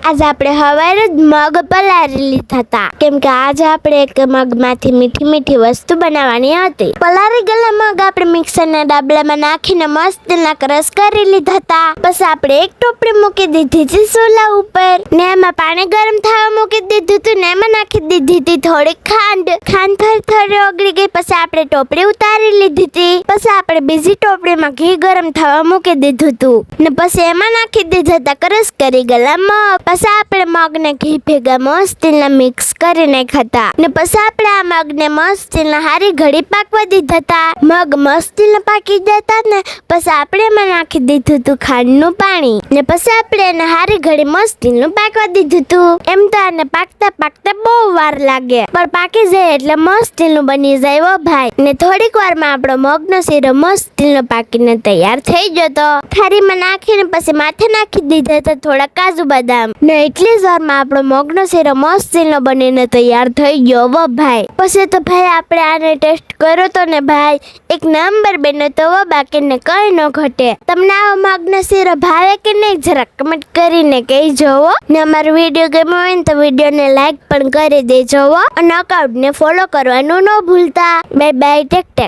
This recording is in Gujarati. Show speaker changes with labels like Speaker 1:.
Speaker 1: આજે આપણે હવારે જ મગ પલાળી લીધા હતા કેમ કે આજે આપણે એક મગમાંથી મીઠી મીઠી વસ્તુ બનાવવાની હતી. પલાળી ગયેલા મગ આપણે મિક્સરના ડાબલામાં નાખીને મસ્ત એના ક્રશ કરી લીધા હતા. પછી આપણે એક ટોપલી મૂકી દીધી હતી ચૂલા ઉપર ને એમાં પાણી ગરમ થવા મૂકી દીધું હતું ને એમાં નાખી દીધી હતી થોડી ખાંડ. ખાંડ થોડી ઓગળી ગઈ પછી આપણે ટોપલી ઉતારી લીધી હતી. પછી આપણે બીજી ટોપલીમાં ઘી ગરમ થવા મૂકી દીધું હતું ને પછી એમાં નાખી દીધા હતા ક્રશ કરી ગયેલા મગ. પછી આપણે મગને ઘી ભેગા મસ્તીના મિક્સ કરી નાખ્યા હતા ને પછી આપણે આ મગને મસ્તીના હારી ઘડી પાકવા દીધા હતા. મગ મસ્તીના પાકી જતા ને પછી આપણે એમાં નાખી દીધું હતું ખાંડનું પાણી ને પછી આપણે એને હારી ઘડી મસ્તીનું પાકવા દીધું હતું. એમ તો આને પાકતા પાકતા બહુ વાર લાગે પણ પાકી જાય એટલે મસ્તીનું બની જાય હો ભાઈ. ને થોડીક વારમાં આપણો મગનો શીરો મસ્તીનો પાકીને તૈયાર થઈ જતો. થાળીમાં નાખીને પછી માથે નાખી દીધા હતા થોડા કાજુ બદામ ને એટલી જ વારમાં આપણો મગનો શીરો મસ્તીનો બનીને તૈયાર થઈ ગયો હો ભાઈ. પછી તો ભાઈ આપણે આને ટેસ્ટ કર્યો તો ને ભાઈ એક નંબર બન્યો તો હો, બાકીને કઈ ન ઘટે. તમને આવો મગનો શીરો ભાવે કે નહીં જરા કમેન્ટ કરીને કહેજો હો. ને અમારો વિડીયો ગમ્યો હોય ને તો વિડીયોને લાઈક પણ કરી દેજો હો અને અકાઉન્ટને ફોલો કરવાનું ન ભૂલતા. Bye bye, take tech.